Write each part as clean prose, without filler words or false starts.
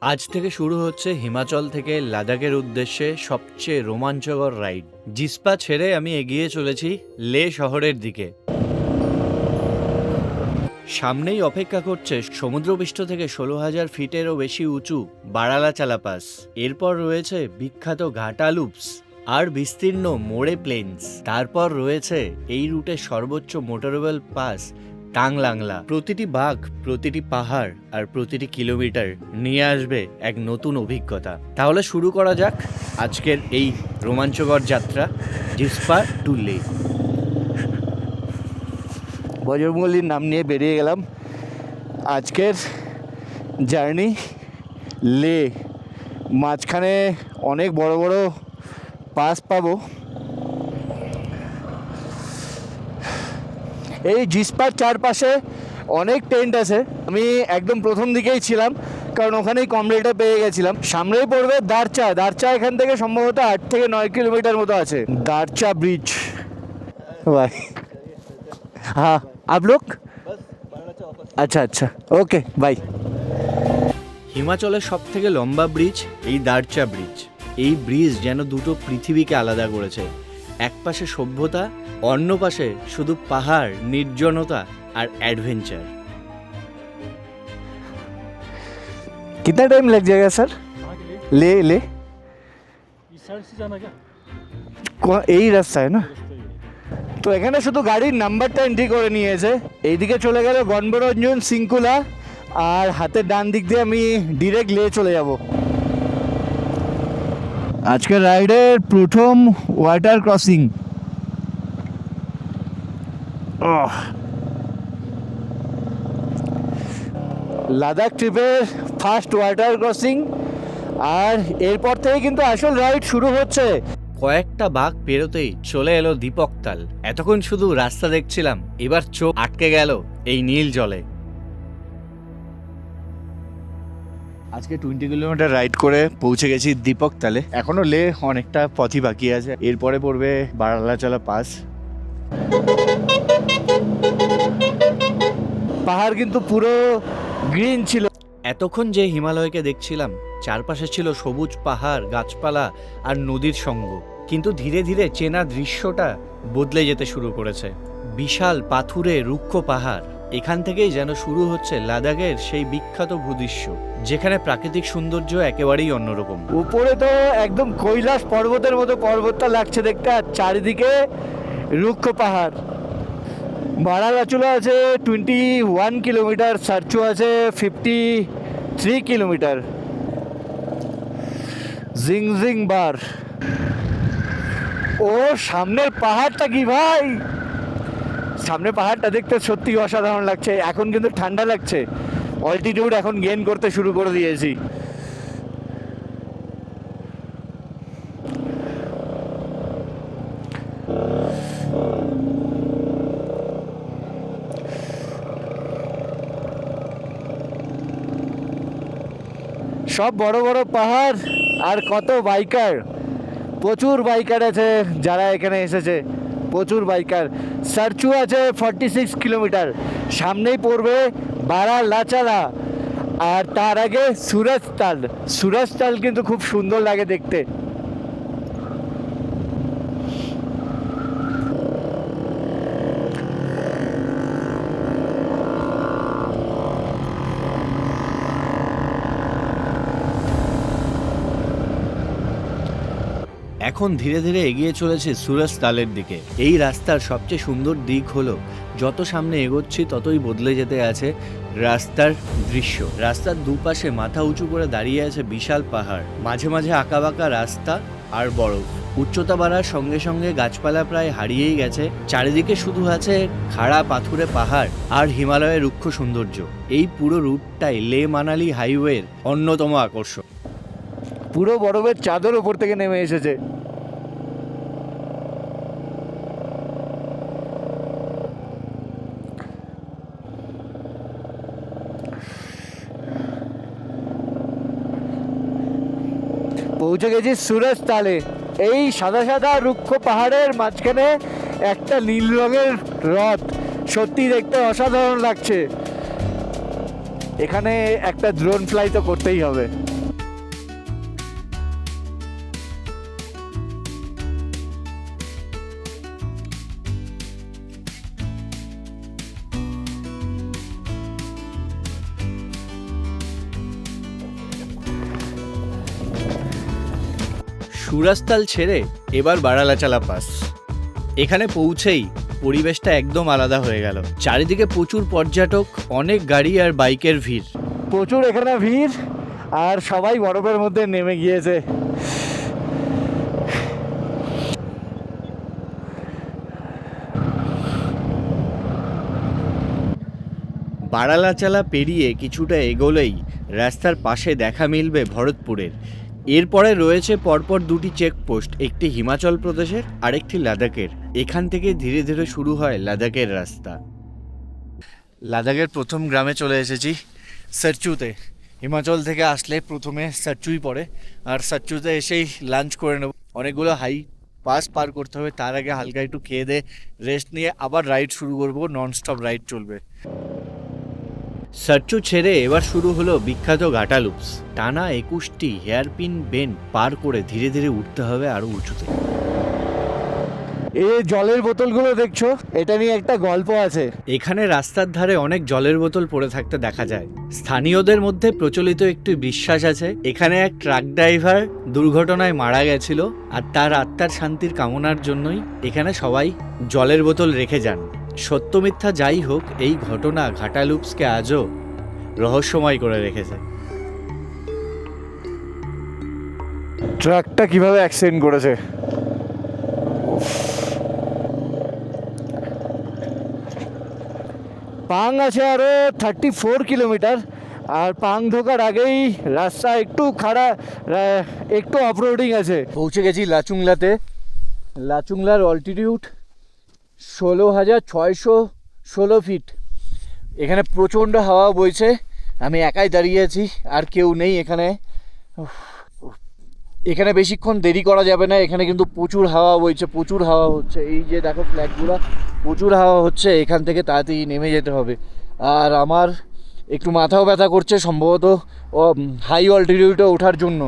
আজ থেকে শুরু হচ্ছে হিমাচল থেকে লাদাখের উদ্দেশ্যে সবচেয়ে রোমাঞ্চকর রাইড। জিসপা ছেড়ে আমি এগিয়ে চলেছি লে শহরের দিকে। সামনেই অপেক্ষা করছে সমুদ্রপৃষ্ঠ থেকে 16,000 ফিটেরও বেশি উঁচু বারালাচালা পাস। এরপর রয়েছে বিখ্যাত ঘাটা লুপস আর বিস্তীর্ণ মোড়ে প্লেন্স। তারপর রয়েছে এই রুটের সর্বোচ্চ মোটরেবল পাস টাংলাংলা। প্রতিটি বাঘ, প্রতিটি পাহাড় আর প্রতিটি কিলোমিটার নিয়ে আসবে এক নতুন অভিজ্ঞতা। তাহলে শুরু করা যাক আজকের এই রোমাঞ্চকর যাত্রা জিসপা টু লে। বজরঙ্গলির নাম নিয়ে বেরিয়ে গেলাম আজকের জার্নি লে। মাঝখানে অনেক বড় বড় পাস পাবো। এই জিসপার চারপাশে অনেক টেন্ট আছে। আমি একদম প্রথম দিকেই ছিলাম কারণ ওখানেই কম রেটে পেয়ে গেছিলাম। সামনেই পড়বে দারচা। দারচা এখান থেকে সম্ভবত 8 থেকে 9 কিলোমিটার মতো আছে। दारचा ब्रिज। भाई हाँ आप लोग? अच्छा अच्छा ओके बाय। হিমাচলের সব থেকে লম্বা ব্রিজ এই দারচা ব্রিজ। এই ব্রিজ যেন দুটো পৃথিবীকে আলাদা করেছে। এক পাশে সভ্যতা, অন্য পাশে শুধু পাহাড়, নির্জনতা আর অ্যাডভেঞ্চার। कितना टाइम लग जाएगा सर? ले ले इस साइड से जाना क्या? এই রাস্তা है না? তো এখানে শুধু গাড়ির নাম্বারটা এন্ট্রি করে নিয়েছে। এইদিকে চলে গেল গণবরঞ্জন সিংকুলা আর হাতের ডান দিক দিয়ে আমি ডিরেক্ট লে চলে যাব। আজকের রাইডের প্রথম ওয়াটার ক্রসিং। লাদাখ ট্রিপের ফার্স্ট ওয়াটার ক্রসিং, আর এরপর থেকে কিন্তু আসল রাইড শুরু হচ্ছে। কয়েকটা বাঘ পেরোতেই চলে এলো দীপকতাল। এতক্ষণ শুধু রাস্তা দেখছিলাম, এবার চোখ আটকে গেল এই নীল জলে। আজকে 20 কিলোমিটার রাইড করে পৌঁছে গেছি দীপকতালে। এখনো লে অনেকটা পথই বাকি আছে। এরপরে পড়বে বারালাচালা পাস। পাহাড় কিন্তু পুরো গ্রিন ছিল। এতক্ষণ যে হিমালয়কে দেখছিলাম, চারপাশে ছিল সবুজ পাহাড়, গাছপালা আর নদীর সঙ্গ। কিন্তু ধীরে ধীরে চেনা দৃশ্যটা বদলে যেতে শুরু করেছে। বিশাল পাথুরে রুক্ষ পাহাড়। এখান থেকেই যেন শুরু হচ্ছে লাদাখের সেই বিখ্যাত ভূদৃশ্য, যেখানে প্রাকৃতিক সৌন্দর্য একেবারেই অন্যরকম। উপরে তো একদম কৈলাস পর্বতের মতো পর্বতটা লাগছে দেখতে, আর চারিদিকে রুক্ষ পাহাড়। বারালাচুলা আছে 21 কিলোমিটার, সারচু আছে 53 কিলোমিটার। জিংজিং বার। ও সামনের পাহাড়টা কি ভাই! সামনে পাহাড়টা দেখতে সত্যি অসাধারণ লাগছে। এখন কিন্তু ঠান্ডা লাগছে। অল্টিটিউড এখন গেইন করতে শুরু করে দিয়েছি। সব বড় বড় পাহাড় আর কত বাইকার। প্রচুর বাইকার আছে যারা এখানে এসেছে, প্রচুর বাইকার। সারচু আছে 46 কিলোমিটার। সামনেই পড়বে বারালাচালা, আর তার আগে সুরজতাল। সুরজতাল কিন্তু খুব সুন্দর লাগে দেখতে। এখন ধীরে ধীরে এগিয়ে চলেছে সুরজতালের দিকে। এই রাস্তার সবচেয়ে সুন্দর দিক হলো যত সামনে এগোচ্ছি ততই বদলে যেতে আছে রাস্তার দৃশ্য। রাস্তার দুপাশে মাথা উঁচু করে দাঁড়িয়ে আছে বিশাল পাহাড়, মাঝে মাঝে আঁকাবাঁকা রাস্তা আর বরফ। উচ্চতা বাড়ার সঙ্গে সঙ্গে গাছপালা প্রায় হারিয়েই গেছে। চারিদিকে শুধু আছে খাড়া পাথুরে পাহাড় আর হিমালয়ের রুক্ষ সৌন্দর্য। এই পুরো রুটটাই লে মানালি হাইওয়ের অন্যতম আকর্ষণ। পুরো বরফের চাদর ওপর থেকে নেমে এসেছে। পৌঁছে গেছি সুরজতালে। এই সাদা সাদা রুক্ষ পাহাড়ের মাঝখানে একটা নীল রঙের হ্রদ। সত্যি দেখতে অসাধারণ লাগছে। এখানে একটা ড্রোন ফ্লাই তো করতেই হবে। সুরাস্তাল ছেড়ে এবার বারালাচালা পাস। এখানে পৌঁছেই পরিবেশটা একদম আলাদা হয়ে গেল। চারিদিকে প্রচুর পর্যটক, অনেক গাড়ি আর বাইকের ভিড়। প্রচুর এখানে ভিড় আর সবাই বরফের মধ্যে নেমে গিয়েছে। বারালাচালা পেরিয়ে কিছুটা এগোলেই রাস্তার পাশে দেখা মিলবে ভরতপুরের। এরপরে রয়েছে পরপর দুটি চেকপোস্ট, একটি হিমাচল প্রদেশের আরেকটি লাদাখের। এখান থেকে ধীরে ধীরে শুরু হয় লাদাখের রাস্তা। লাদাখের প্রথম গ্রামে চলে এসেছি, সারচুতে। হিমাচল থেকে আসলে প্রথমে সারচুই পড়ে, আর সারচুতে এসেই লাঞ্চ করে নেব। অনেকগুলো হাই পাস পার করতে হবে, তার আগে হালকা একটু খেয়ে দে রেস্ট নিয়ে আবার রাইড শুরু করবো। নন স্টপ রাইড চলবে। সারচু ছেড়ে এবার শুরু হলো বিখ্যাত ঘাটা লুপস। টানা 21টি হেয়ারপিন বেন্ড পার করে ধীরে ধীরে উঠতে হবে আরো উঁচুতে। এই জলের বোতলগুলো দেখছো, এটা নিয়ে একটা গল্প আছে। এখানে রাস্তার ধারে অনেক জলের বোতল পড়ে থাকতে দেখা যায়। স্থানীয়দের মধ্যে প্রচলিত একটি বিশ্বাস আছে, এখানে এক ট্রাক ড্রাইভার দুর্ঘটনায় মারা গেছিল, আর তার আত্মার শান্তির কামনার জন্যই এখানে সবাই জলের বোতল রেখে যান। সত্য মিথ্যা যাই হোক, এই ঘটনা ঘাটা লুপসকে আজও রহস্যময় করে রেখেছে। ট্রাকটা কিভাবে অ্যাক্সিডেন্ট করেছে। পাং আছে আরো 34 কিলোমিটার, আর পাং ঢোকার আগেই রাস্তা একটু খারাপ, একটু অফরোডিং আছে। পৌঁছে গেছি লাচুংলাতে। লাচুংলার অল্টিটিউড 16,616 ফিট। এখানে প্রচণ্ড হাওয়া বইছে, আমি একাই দাঁড়িয়ে আছি, আর কেউ নেই এখানে। এখানে বেশিক্ষণ দেরি করা যাবে না, এখানে কিন্তু প্রচুর হাওয়া বইছে, প্রচুর হাওয়া হচ্ছে। এই যে দেখো ফ্ল্যাগগুলো, প্রচুর হাওয়া হচ্ছে, এখান থেকে তাড়াতাড়ি নেমে যেতে হবে। আর আমার একটু মাথাও ব্যথা করছে, সম্ভবত হাই অল্টিটিউডে ওঠার জন্য।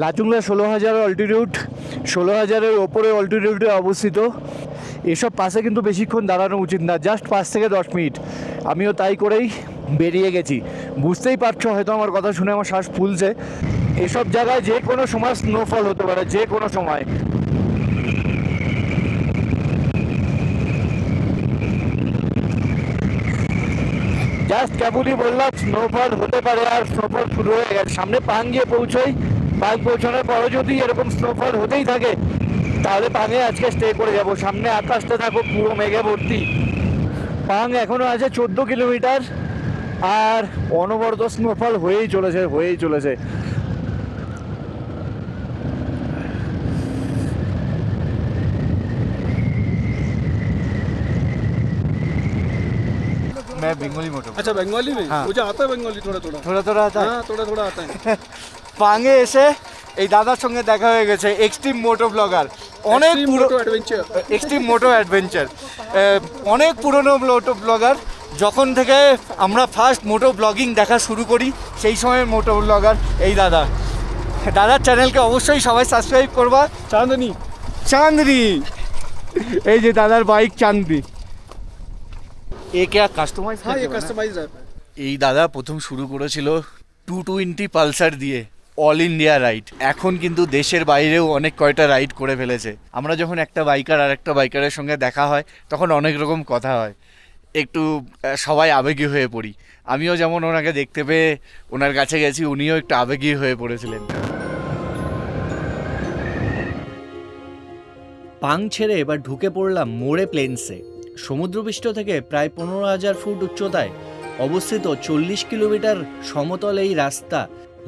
লাচুংলা 16,000 অল্টিটিউড, 16,000-এর ওপরে অল্টিটিউডে অবস্থিত। এসব পাশে কিন্তু বেশিক্ষণ দাঁড়ানো উচিত না, জাস্ট 5 থেকে 10 মিনিট। আমিও তাই করেই বেরিয়ে গেছি। বুঝতেই পারছো হয়তো আমার কথা শুনে আমার শ্বাস ফুলছে। এসব জায়গায় যে কোনো সময় স্নোফল হতে পারে, যে কোনো সময়। জাস্ট কেবলই বললাম স্নোফল হতে পারে, আর স্নোফল শুরু হয়ে গেছে। সামনে পাং গিয়ে পৌঁছোই, পাং পৌঁছানোর পরও যদি এরকম স্নোফল হতেই থাকে তাহলে পাঙে আজকে স্টে করে যাব। সামনে আকাশটা থাকো পুরো মেঘে ভর্তি। পাং এখনও আছে 14 কিলোমিটার, আর অনবরত স্নোফল হয়েই চলেছে। मैं बंगाली मोटो। अच्छा बंगाली में हाँ। मुझे आता है बंगाली थोड़ा थोड़ा थोड़ा आता है। हाँ थोड़ा आता है পাঙে এসে এই দাদার সঙ্গে দেখা হয়ে গেছে, এক্সট্রিম মোটো ব্লগার। অনেক এক্সট্রিম মোটো অ্যাডভেঞ্চার, অনেক পুরনো মোটো ব্লগার। যখন থেকে আমরা ফার্স্ট মোটো ব্লগিং দেখা শুরু করি সেই সময় মোটো ব্লগার এই দাদা। দাদার চ্যানেলকে অবশ্যই সবাই সাবস্ক্রাইব করবা। চাঁদনি এই যে দাদার বাইক চাঁদনি। এ কে কাস্টমাইজ? हाँ ये कस्टमाइज है। এই দাদা প্রথম শুরু করেছিল 220 পালসার দিয়ে অল ইন্ডিয়া রাইড। এখন কিন্তু দেশের বাইরেও অনেক কয়টা রাইড করে ফেলেছে। আমরা যখন একটা বাইকার আর একটা বাইকারের সঙ্গে দেখা হয় তখন অনেক রকম কথা হয়, একটু সবাই আবেগী হয়ে পড়ি। আমিও যেমন ওনাকে দেখতে পেয়ে ওনার কাছে গেছি, উনিও একটু আবেগী হয়ে পড়েছিলেন। পাং ছেড়ে এবার ঢুকে পড়লাম মোরে প্লেন্সে। সমুদ্রপৃষ্ঠ থেকে প্রায় 15,000 ফুট উচ্চতায় অবস্থিত 40 কিলোমিটার সমতল এই রাস্তা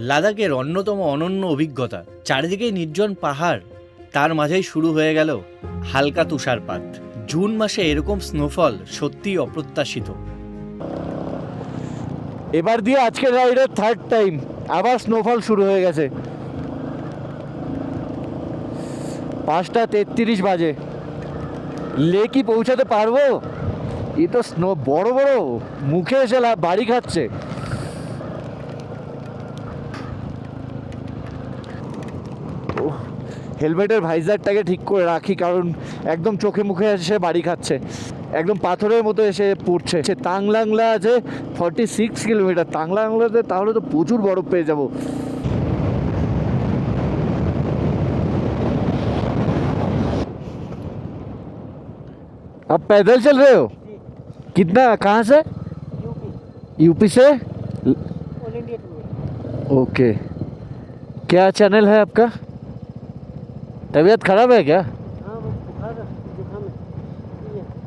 লাদাখের অন্যতম অনন্য অভিজ্ঞতা। চারিদিকে নির্জন পাহাড়, তার মাঝেই শুরু হয়ে গেল হালকা তুষারপাত। জুন মাসে এরকম স্নোফল সত্যিই অপ্রত্যাশিত। এবার দিয়ে আজকের রাইডের থার্ড টাইম আবার স্নোফল শুরু হয়ে গেছে। 5:33 বাজে। লে কি পৌঁছাতে পারবো? এ তো স্নো বড় বড় মুখে এসে বাড়ি খাচ্ছে। হেলমেটের ভাইজারটাকে ঠিক করে রাখি, কারণ একদম চোখে মুখে এসে বাড়ি খাচ্ছে, একদম পাথরের মতো এসে পড়ছে। তাংলাংলা আছে 46 কিলোমিটার। তাংলাংলাতে তাহলে তো প্রচুর বরফ পেয়ে যাব। आप पैदल चल रहे हो? कितना, कहाँ से? यूपी से? ओके। क्या चैनल है आपका? तबीयत खराब है क्या?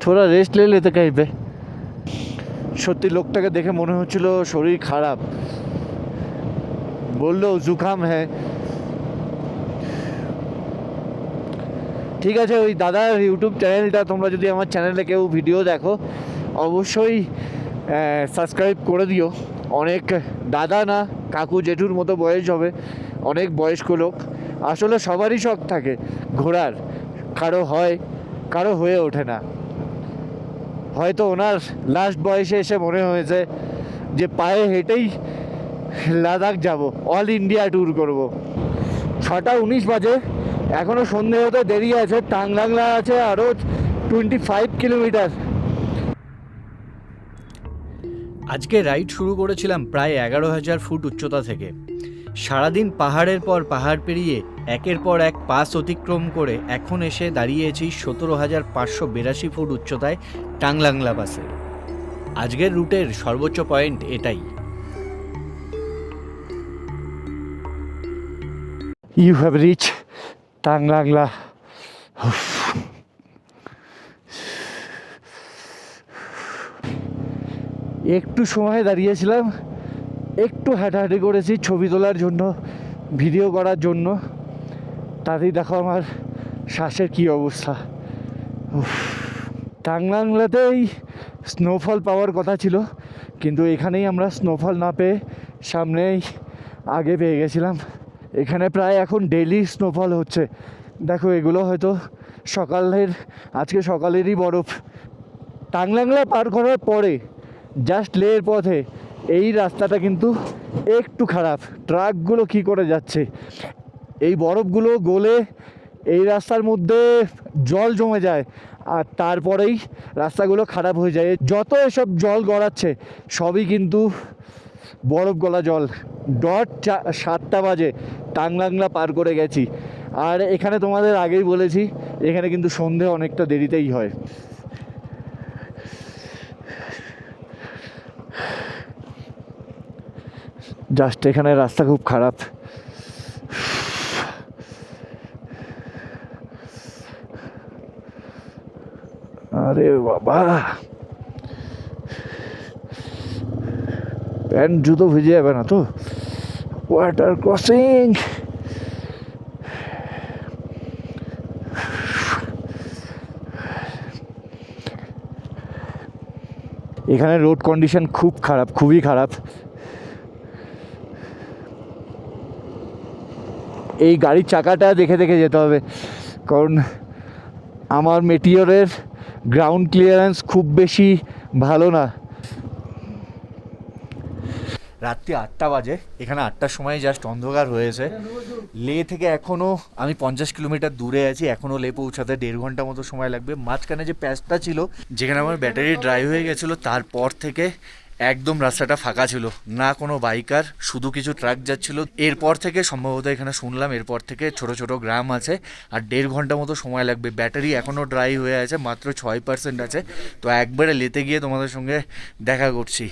थोड़ा रेस्ट ले लेते कहीं पे। সত্যি লোকটাকে দেখে মনে হচ্ছিল শরীর খারাপ, বললো জুকাম হ্যাঁ। ঠিক আছে, ওই দাদার ইউটিউব চ্যানেলটা, তোমরা যদি আমার চ্যানেলে কেউ ভিডিও দেখো অবশ্যই সাবস্ক্রাইব করে দিও। অনেক দাদা না কাকু জেঠুর মতো বয়স হবে, অনেক বয়স্ক লোক। আসলে সবারই শখ থাকে ঘোরার, কারো হয় কারো হয়ে ওঠে না। হয়তো ওনার লাস্ট বয়সে এসে মনে হয়েছে যে পায়ে হেঁটেই লাদাখ যাব, অল ইন্ডিয়া ট্যুর করব। 6:19 বাজে, এখনও সন্ধে হতে দেরি আছে। টাংলাংলা আছে আরও 25 কিলোমিটার। আজকে রাইড শুরু করেছিলাম প্রায় 11,000 ফুট উচ্চতা থেকে। সারাদিন পাহাড়ের পর পাহাড় পেরিয়ে একের পর এক পাস অতিক্রম করে এখন এসে দাঁড়িয়েছি 17,582 ফুট উচ্চতায় টাংলাংলা পাসে। আজকের রুটের সর্বোচ্চ পয়েন্ট এটাই। You have reached টাংলাংলা। একটু সময় দাঁড়িয়েছিলাম, একটু হাঁটাহাঁটি করেছি ছবি তোলার জন্য, ভিডিও করার জন্য। তাতেই দেখো আমার শ্বাসের কী অবস্থা। টাংলাংলাতেই স্নোফল পাওয়ার কথা ছিল, কিন্তু এখানেই আমরা স্নোফল না পেয়ে সামনেই আগে পেয়ে গেছিলাম। এখানে প্রায় এখন ডেইলি স্নোফল হচ্ছে। দেখো এগুলো হয়তো আজকে সকালেরই বরফ। টাংলাংলা পার করার পরে জাস্ট লের পথে এই রাস্তাটা কিন্তু একটু খারাপ। ট্রাকগুলো কি করে যাচ্ছে, এই বরফগুলো গলে এই রাস্তার মধ্যে জল জমে যায়, আর তারপরেই রাস্তাগুলো খারাপ হয়ে যায়। যত এসব জল গড়াচ্ছে সবই কিন্তু বরফ গলা জল। 7টা বাজে টাংলাংলা পার করে গেছি। আর এখানে তোমাদের আগেই বলেছি, এখানে কিন্তু সন্ধে অনেকটা দেরিতেই হয়। জাস্ট এখানে রাস্তা খুব খারাপ। আরে বাবা, প্যান্ট জুতো ভিজে যাবে না তো? Water crossing. এখানে রোড কন্ডিশন খুব খারাপ, খুবই খারাপ। এই গাড়ির চাকাটা দেখে দেখে যেতে হবে, কারণ আমার মেটিওরের গ্রাউন্ড ক্লিয়ারেন্স খুব বেশি ভালো না। রাত্রি 8টা বাজে, এখানে 8টার সময় জাস্ট অন্ধকার হয়েছে। লে থেকে এখনও আমি 50 কিলোমিটার দূরে আছি, এখনও লে পৌঁছাতে 1.5 ঘন্টা মতো সময় লাগবে। মাঝখানে যে প্যাচটা ছিল যেখানে আমার ব্যাটারি ড্রাই হয়ে গেছিলো, তারপর থেকে একদম রাস্তাটা ফাঁকা ছিল, না কোনো বাইকার, শুধু কিছু ট্রাক যাচ্ছিল। এরপর থেকে সম্ভবত এখানে শুনলাম এরপর থেকে ছোট ছোট গ্রাম আছে, আর 1.5 ঘন্টা মতো সময় লাগবে। ব্যাটারি এখনও ড্রাই হয়ে আছে, মাত্র 6% আছে। তো একবারে লেতে গিয়ে তোমাদের সঙ্গে দেখা করছি।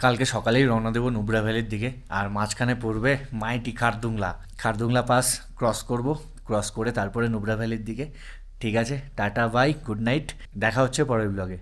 কালকে সকালেই রওনা দেবো নুব্রা ভ্যালির দিকে, আর মাঝখানে পড়বে মাইটি খারদুংলা পাস ক্রস করব, ক্রস করে তারপরে নুব্রা ভ্যালির দিকে। ঠিক আছে, টাটা বাই, গুড নাইট, দেখা হচ্ছে পরের ব্লগে।